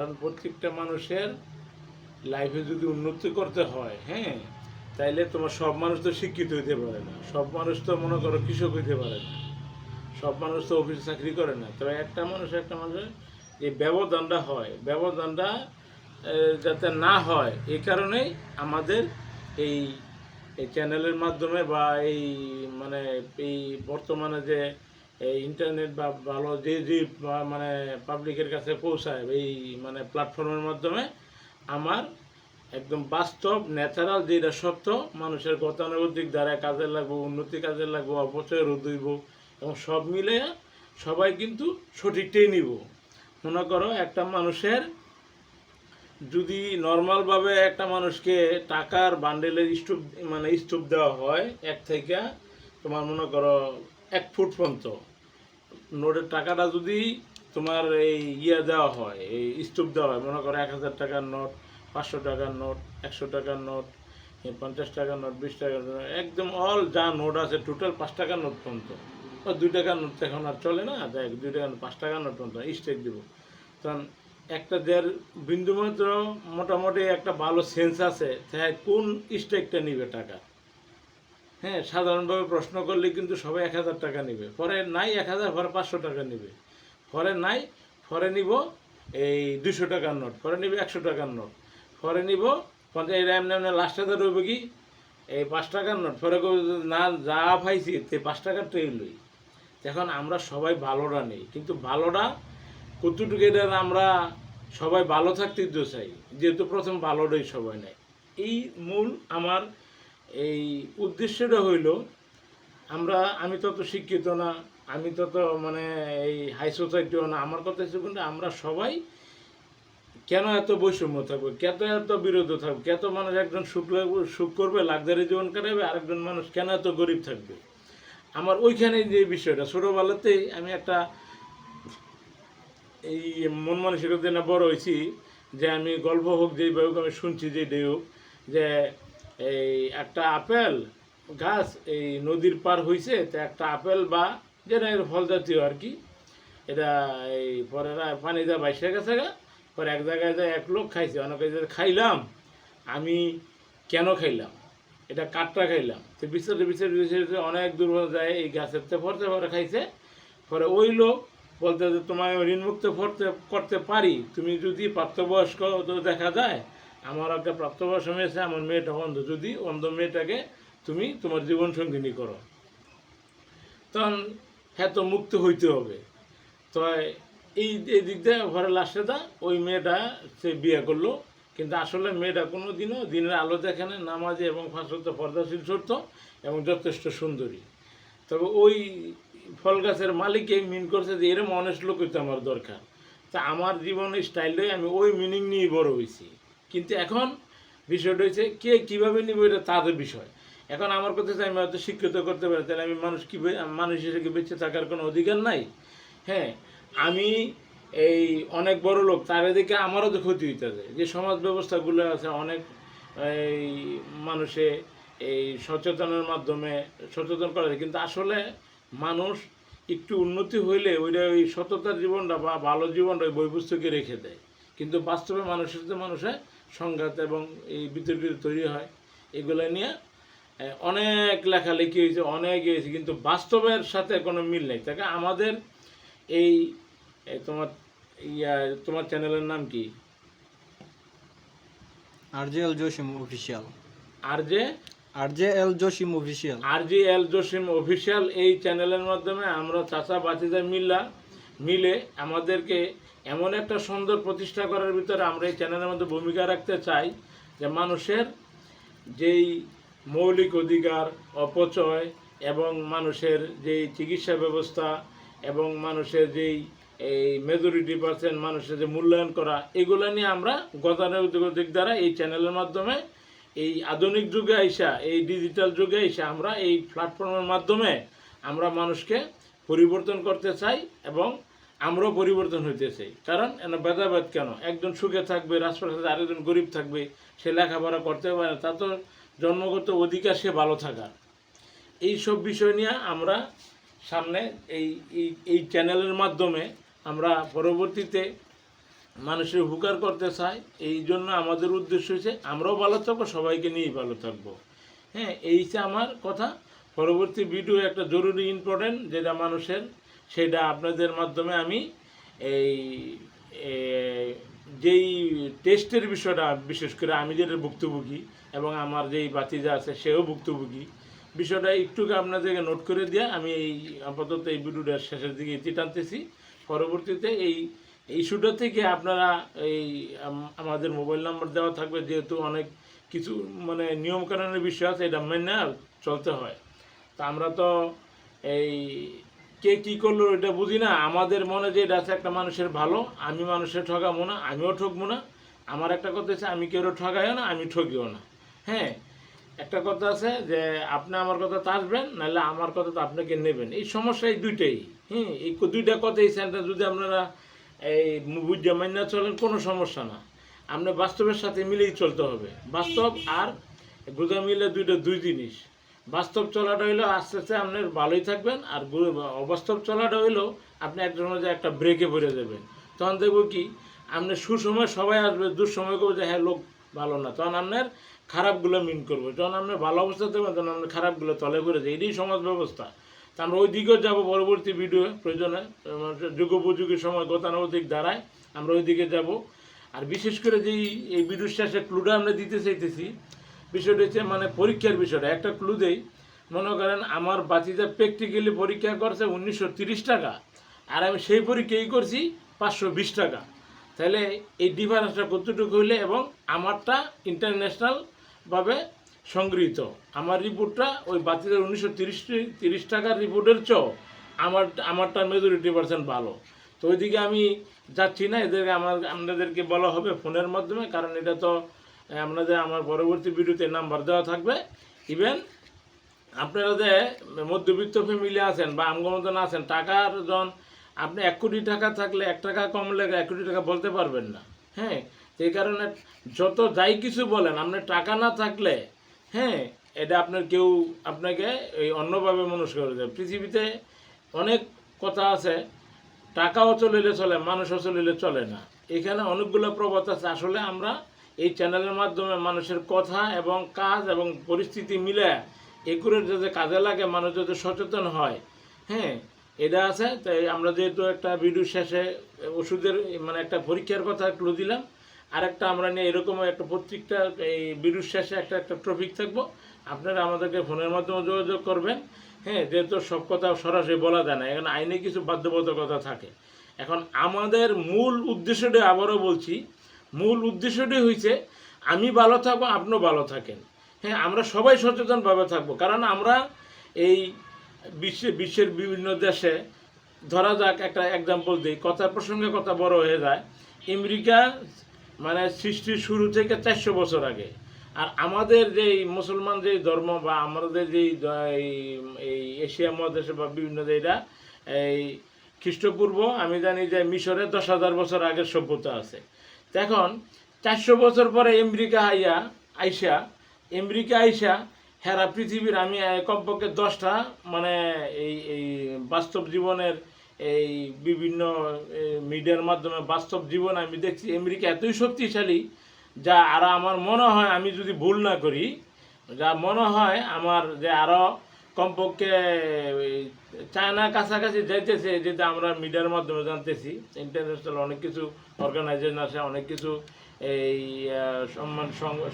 কারণ প্রত্যেকটা মানুষের লাইফে যদি উন্নতি করতে হয়, হ্যাঁ, তাইলে তোমার সব মানুষ তো শিক্ষিত হইতে পারে না, সব মানুষ তো মনে করো কৃষক হইতে পারে না, সব মানুষ তো অফিসে চাকরি করে না। তবে একটা মানুষের এই ব্যবধানটা হয়, ব্যবধানটা যাতে না হয় এই কারণেই আমাদের এই এই চ্যানেলের মাধ্যমে বা এই মানে এই বর্তমানে যে এই ইন্টারনেট বা ভালো যে যে মানে পাবলিকের কাছে পৌঁছায় এই মানে প্ল্যাটফর্মের মাধ্যমে আমার একদম বাস্তব ন্যাচারাল যেটা সত্য মানুষের গতানুগতিক দ্বারা কাজে লাগবো, উন্নতি কাজে লাগবো, অপচয় রোধ হইব এবং সব মিলে সবাই কিন্তু সঠিকটাই নিব। মনে করো একটা মানুষের যদি নর্মালভাবে একটা মানুষকে টাকার বান্ডেলের স্তূপ মানে স্তূপ দেওয়া হয় এক থেকে তোমার মনে করো 1 ফুট পর্যন্ত, নোটের টাকাটা যদি তোমার এই দেওয়া হয়, এই স্তূপ দেওয়া হয়, মনে করো 1000 টাকার নোট, 500 টাকার নোট, 100 টাকার নোট, 50 টাকার নোট, 20 টাকার নোট, একদম অল যা নোট আছে টোটাল 5 টাকার নোট পর্যন্ত, বা 2 টাকার নোট এখন আর চলে না, দেখ 2 টাকার 5 টাকার নোট পর্যন্ত স্টেক দিব। কারণ একটা যার বিন্দুমাত্র মোটামুটি একটা ভালো সেন্স আছে, তাই কোন স্টেকটা নিবে টাকা। হ্যাঁ, সাধারণভাবে প্রশ্ন করলে কিন্তু সবাই 1000 টাকা নেবে, পরে নাই 1000, পরে 500 টাকা নেবে, পরে নাই, পরে নিব এই 200 টাকার নোট, পরে নিবে 100 টাকার নোট, পরে নিব 50, এমনি এমনি লাস্টে রইবে কি এই 5 টাকার নোট, পরে না যা পাইছি তে 5 টাকারটাই লই। এখন আমরা সবাই ভালোটা নেই, কিন্তু ভালোটা কতটুকু এটা আমরা সবাই ভালো থাকতেই তো চাই, যেহেতু প্রথম ভালোটাই সবাই নেয়। এই মূল আমার এই উদ্দেশ্যটা হইল আমি তত শিক্ষিত না, আমি তত মানে এই হাই সোসাইটিও না, আমার কথা হচ্ছে কিন্তু আমরা সবাই কেন এত বৈষম্য থাকবে, কেন এত বিরোধ থাকবে, কেন মানুষ একজন সুখ করবে লাক্সারি জীবন কাটাবে, আরেকজন মানুষ কেন এত গরিব থাকবে। আমার ওইখানে যে বিষয়টা ছোটোবেলাতেই আমি একটা এই মন মানসিকতা না বড় হয়েছি, যে আমি গল্প হোক যেই হোক আমি শুনছি যে হোক, যে এই একটা আপেল গাছ এই নদীর পার হয়েছে, তো একটা আপেল বা যেটা ফল জাতীয় আর কি, এটা এই পরে পানি যা বাইসে গেছে গা, পরে এক জায়গায় যায় এক লোক খাইছে, অনেকে খাইলাম আমি কেন খাইলাম, এটা কাঠটা খাইলাম, তো বিচারে বিচারে বিচারে অনেক দূর যায় এই গাছের তে পড়তে পরে খাইছে। পরে ওই লোক বলতে যে তোমায় ঋণমুক্ত করতে পারি তুমি যদি প্রাপ্তবয়স্ক তো দেখা যায়, আমার একটা প্রাপ্তবয়স্ক হয়েছে, আমার মেয়েটা অন্ধ, যদি অন্ধ মেয়েটাকে তুমি তোমার জীবনসঙ্গিনী করো, তখন হ্যাঁ তো মুক্ত হইতে হবে। তো এই দিক দিয়ে ঘরে লাস্টেটা ওই মেয়েটা সে বিয়ে করলো, কিন্তু আসলে মেয়েটা কোনো দিনও দিনের আলো দেখে না, নামাজে এবং ফাঁসত পর্দাশীল সত্য এবং যথেষ্ট সুন্দরী। তবে ওই ফল গাছের মালিককে মিন করছে যে এরকম অনেস্ট লোক হইতে আমার দরকার। তা আমার জীবনের স্টাইলটাই আমি ওই মিনিং নিয়েই বড় হয়েছি। কিন্তু এখন বিষয়টা হচ্ছে কে কীভাবে নিব এটা তাদের বিষয়। এখন আমার কথা হচ্ছে আমি হয়তো শিক্ষিত করতে পারি, তাহলে আমি মানুষ হিসেবে বেঁচে থাকার কোনো অধিকার নাই। হ্যাঁ, আমি এই অনেক বড় লোক তার দিকে আমারও তো ক্ষতি হইতেছে, যে সমাজ ব্যবস্থাগুলো আছে অনেক এই মানুষে এই সচেতনের মাধ্যমে সচেতন করা যায়, কিন্তু আসলে মানুষ একটু উন্নতি হইলে ওইটা ওই সততার জীবনটা বা ভালো জীবনটা ওই বই পুস্তকে রেখে দেয়, কিন্তু বাস্তবে মানুষের সাথে মানুষের সংঘাত এবং এই বিতর্ক তৈরি হয়। এগুলো নিয়ে অনেক লেখালেখি হয়েছে, অনেক হয়েছে, কিন্তু বাস্তবের সাথে কোনো মিল নেই। তাকে আমাদের এই তোমার তোমার চ্যানেলের নাম কি? RJL Jasim official. RJ RJL Jasim official. RJL Jasim official. এই চ্যানেলের মাধ্যমে আমরা চাচা বাতিজা মিলে আমাদেরকে এমন একটা সুন্দর প্রতিষ্ঠা করার ভিতরে আমরা এই চ্যানেলের মধ্যে ভূমিকা রাখতে চাই, যে মানুষের যেই মৌলিক অধিকার, অপচয় এবং মানুষের যেই চিকিৎসা ব্যবস্থা এবং মানুষের যেই এই মেজরিটি% মানুষের যে মূল্যায়ন করা, এগুলো নিয়ে আমরা গতানুগতিক দ্বারা এই চ্যানেলের মাধ্যমে এই আধুনিক যুগে আইসা, এই ডিজিটাল যুগে আইসা আমরা এই প্ল্যাটফর্মের মাধ্যমে আমরা মানুষকে পরিবর্তন করতে চাই এবং আমরাও পরিবর্তন হইতে চাই। কারণ এন ভেদাভেদ কেন, একজন সুখে থাকবে রাজপ্রাসাদে, আরেকজন গরিব থাকবে, সে লেখাপড়া করতে পারে না, তা তো জন্মগত অধিকার সে ভালো থাকার। এই সব বিষয় নিয়ে আমরা সামনে এই এই চ্যানেলের মাধ্যমে আমরা পরবর্তীতে মানুষের উপকার করতে চাই। এই জন্য আমাদের উদ্দেশ্য হচ্ছে আমরাও ভালো থাকবো, সবাইকে নিয়েই ভালো থাকবো। হ্যাঁ, এই হচ্ছে আমার কথা। পরবর্তী ভিডিও একটা জরুরি ইম্পর্টেন্ট যেটা মানুষের, সেটা আপনাদের মাধ্যমে আমি এই এ, যেই টেস্টের বিষয়টা, বিশেষ করে আমি যেটা ভুক্তভোগী এবং আমার যেই বাতিজা আছে সেও ভুক্তভোগী, বিষয়টা একটু আপনাদেরকে নোট করে দিয়ে আমি এই আপাতত এই ভিডিওটার শেষের দিকে ইতি টানতেছি। পরবর্তীতে এই ইস্যুটা থেকে আপনারা এই আমাদের মোবাইল নাম্বার দেওয়া থাকবে, যেহেতু অনেক কিছু মানে নিয়মকানুনের বিষয় আছে, এটা মেনে চলতে হয়। তা আমরা তো এই কে কী করলো এটা বুঝি না। আমাদের মনে যে এটা আছে একটা মানুষের ভালো, আমি মানুষের ঠকাবো না, আমিও ঠকবো না। আমার একটা কথা আছে, আমি কেউ ঠকাইও না, আমি ঠকিও না। হ্যাঁ, একটা কথা আছে যে আপনি আমার কথা আসবেন, নাহলে আমার কথা তো আপনাকে নেবেন। এই সমস্যা এই দুইটাই। হ্যাঁ, এই দুইটা কথা এই সেন্টার যদি আপনারা এই বুঝে মান্য চলেন, কোনো সমস্যা না। আপনি বাস্তবের সাথে মিলেই চলতে হবে। বাস্তব আর গুজা মিলে দুই জিনিস। বাস্তব চলাটা হইলো আস্তে আস্তে আপনার ভালোই থাকবেন, আর অবাস্তব চলাটা হইলো আপনি একটা সময় একটা ব্রেকে পড়ে যাবেন। তখন দেখবো কি, আপনার সুসময় সবাই আসবে, দুঃসময় করবো যে হ্যাঁ লোক ভালো না, তখন আপনার খারাপগুলো মিন করবে। যখন আপনার ভালো অবস্থা দেবেন তখন আপনার খারাপগুলো তলে করে যায়। এটাই সমাজ ব্যবস্থা। তা আমরা ওই দিকেও যাবো পরবর্তী ভিডিও প্রয়োজনে, যুগোপযোগী সময় গতানুগতিক দ্বারায় আমরা ওই দিকে যাব। আর বিশেষ করে যেই এই ভিডিওর শেষে ক্লুটা আমরা দিতে চাইতেছি, বিষয়টা হচ্ছে মানে পরীক্ষার বিষয়টা। একটা ক্লু দেই, মনে করেন আমার বাচ্চাটা প্র্যাকটিক্যালি পরীক্ষা করছে 1930 টাকা, আর আমি সেই পরীক্ষাই করছি 520 টাকা। তাহলে এই ডিফারেন্সটা কতটুকু হইলে, এবং আমারটা ইন্টারন্যাশনালভাবে সংগৃহীত, আমার রিপোর্টটা ওই বাচ্চাদের 1930 টাকার রিপোর্টের চেয়েও আমারটা মেজরিটি পার্সেন্ট ভালো। তো ওইদিকে আমি যাচ্ছি না, এদেরকে আপনাদেরকে বলা হবে ফোনের মাধ্যমে, কারণ এটা তো আপনাদের আমার পরবর্তী ভিডিওতে নাম্বার দেওয়া থাকবে। ইভেন আপনারা যে মধ্যবিত্ত ফ্যামিলি আছেন বা আমগো মতন আছেন, টাকার যখন আপনি 1 কোটি টাকা থাকলে 1 টাকা কম লেগে 1 কোটি টাকা বলতে পারবেন না। হ্যাঁ, এই কারণে যত যাই কিছু বলেন, আপনার টাকা না থাকলে হ্যাঁ এটা আপনার কেউ আপনাকে এই অন্যভাবে মানুষ করে দেয়। পৃথিবীতে অনেক কথা আছে, টাকাও চলিলে চলে, মানুষও চলিলে চলে না। এখানে অনেকগুলো প্রবাদ আছে। আসলে আমরা এই চ্যানেলের মাধ্যমে মানুষের কথা এবং কাজ এবং পরিস্থিতি মিলে এগুলো যাতে কাজে লাগে, মানুষ যাতে সচেতন হয়, হ্যাঁ এটা আছে। তাই আমরা যেহেতু একটা ভিডিও শেষে ওষুধের মানে একটা পরীক্ষার কথা ক্লু দিলাম, আর একটা আমরা নিয়ে এরকম একটা প্রত্যেকটা এই ভিডিওর শেষে একটা একটা টপিক থাকবো, আপনারা আমাদেরকে ফোনের মাধ্যমে যোগাযোগ করবেন। হ্যাঁ, যেহেতু সব কথা সরাসরি বলা যায় না, এখানে আইনে কিছু বাধ্যবাধকতা থাকে। এখন আমাদের মূল উদ্দেশ্যটা আবারও বলছি, মূল উদ্দেশ্যটি হয়েছে আমি ভালো থাকবো, আপনিও ভালো থাকেন। হ্যাঁ, আমরা সবাই সচেতনভাবে থাকবো, কারণ আমরা এই বিশ্বের বিভিন্ন দেশে, ধরা যাক একটা এক্সাম্পল দিই, কথার প্রসঙ্গে কথা বড় হয়ে যায়। আমেরিকা মানে সৃষ্টির শুরু থেকে 400 বছর আগে, আর আমাদের যেই মুসলমান যেই ধর্ম বা আমাদের যেই এই এশিয়া মহাদেশে বা বিভিন্ন যেটা এই খ্রিস্টপূর্ব, আমি জানি যে মিশরে 10,000 বছর আগের সভ্যতা আছে। এখন 400 বছর পরে আমেরিকা আইসা হেরা পৃথিবীর আমি কমপক্ষে 10টা মানে এই বাস্তব জীবনের এই বিভিন্ন মিডিয়ার মাধ্যমে বাস্তব জীবন আমি দেখছি আমেরিকা এতই শক্তিশালী, যা আর আমার মনে হয়, আমি যদি ভুল না করি, যা মনে হয় আমার যে আরও কমপক্ষে চায়নার কাছাকাছি যাইতেছে, যেটা আমরা মিডিয়ার মাধ্যমে জানতেছি। ইন্টারন্যাশনাল অনেক কিছু অর্গানাইজেশন আছে, অনেক কিছু এই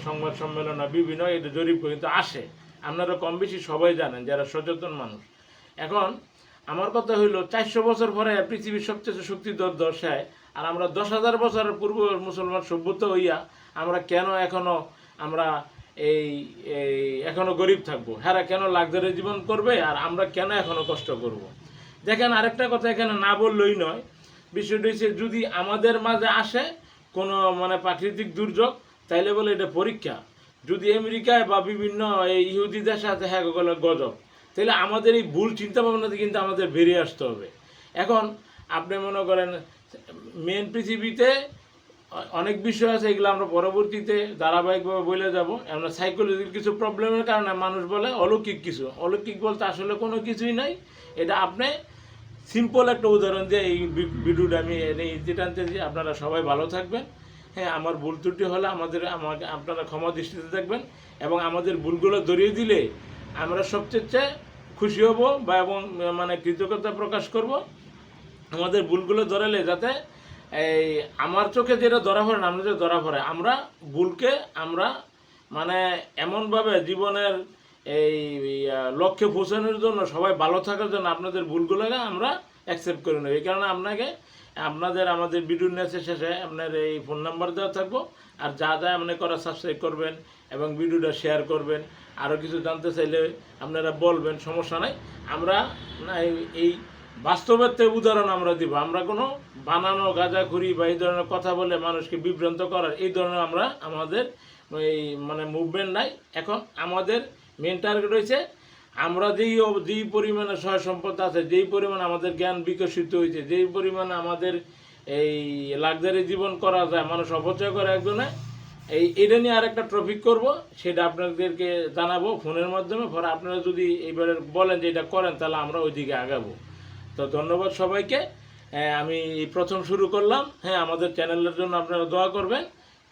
সংবাদ সম্মেলন বিভিন্ন এটা জরিপ কিন্তু আসে, আপনারা কম বেশি সবাই জানেন যারা সচেতন মানুষ। এখন আমার কথা হইলো 400 বছর পরে পৃথিবীর সবচেয়ে শক্তিধর দশায়, আর আমরা 10,000 বছরের পূর্ব মুসলমান সভ্যতা হইয়া আমরা কেন আমরা এই এখনো গরিব থাকবো? হ্যাঁ, কেন লাক্সারি জীবন করবে আর আমরা কেন এখনো কষ্ট করব? দেখেন, আরেকটা কথা এখানে না বললেই নয়, বিষয়টি হচ্ছে যদি আমাদের মাঝে আসে কোনো মানে প্রাকৃতিক দুর্যোগ, তাইলে বলে এটা পরীক্ষা। যদি আমেরিকায় বা বিভিন্ন এই ইহুদি দেশে আছে হ্যাঁ গেল গজব, তাহলে আমাদের এই ভুল চিন্তা ভাবনাতে কিন্তু আমাদের বেরিয়ে আসতে হবে। এখন আপনি মনে করেন মেন পৃথিবীতে অনেক বিষয় আছে, এগুলো আমরা পরবর্তীতে ধারাবাহিকভাবে বলে যাব। আমরা সাইকোলজিক্যাল কিছু প্রবলেমের কারণে মানুষ বলে অলৌকিক কিছু, অলৌকিক বলতে আসলে কোনো কিছুই নাই। এটা আপনি সিম্পল একটা উদাহরণ দিয়ে এই ভিডিওটা আমি যেটা আনতেছি। আপনারা সবাই ভালো থাকবেন। হ্যাঁ, আমার ভুল ত্রুটি হলে আমাকে আপনারা ক্ষমা দৃষ্টিতে দেখবেন, এবং আমাদের ভুলগুলো ধরিয়ে দিলে আমরা সবচেয়ে খুশি হব বা এবং মানে কৃতজ্ঞতা প্রকাশ করব। আমাদের ভুলগুলো ধরালে যাতে এই আমার চোখে যেটা ধরা পড়ে না, আমরা যে ধরা পড়ে, আমরা ভুলকে আমরা মানে এমনভাবে জীবনের এই লক্ষ্যে পৌঁছানোর জন্য, সবাই ভালো থাকার জন্য আপনাদের ভুলগুলোকে আমরা অ্যাকসেপ্ট করে নেব। এই কারণে আমাদের ভিডিও নেচে শেষে আপনার এই ফোন নাম্বার দেওয়া থাকবো। আর যা যা আপনি করা সাবস্ক্রাইব করবেন এবং ভিডিওটা শেয়ার করবেন। আরও কিছু জানতে চাইলে আপনারা বলবেন, সমস্যা নাই। আমরা এই বাস্তবের থেকে উদাহরণ আমরা দিব। আমরা কোনো বানানো গাঁজাখুরি বা এই ধরনের কথা বলে মানুষকে বিভ্রান্ত করার এই ধরনের আমাদের এই মানে মুভমেন্ট নাই। এখন আমাদের মেন টার্গেট হয়েছে, আমরা যেই পরিমাণে সহায় সম্পদ আছে, যেই পরিমাণে আমাদের জ্ঞান বিকশিত হয়েছে, যেই পরিমাণে আমাদের এই লাক্সারি জীবন করা যায়, মানুষ অপচয় করে একজনে, এটা নিয়ে আরেকটা টপিক করব, সেটা আপনাদেরকে জানাবো ফোনের মাধ্যমে। পরে আপনারা যদি এইবারে বলেন যে এটা করেন, তাহলে আমরা ওইদিকে আগাবো। তো ধন্যবাদ সবাইকে। আমি প্রথম শুরু করলাম। হ্যাঁ, আমাদের চ্যানেলের জন্য আপনারা দোয়া করবেন।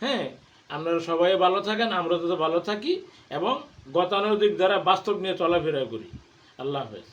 হ্যাঁ, আপনারা সবাই ভালো থাকেন, আমরা তো ভালো থাকি এবং গতানুগতিক দ্বারা বাস্তব নিয়ে চলাফেরা করি। আল্লাহ হাফেজ।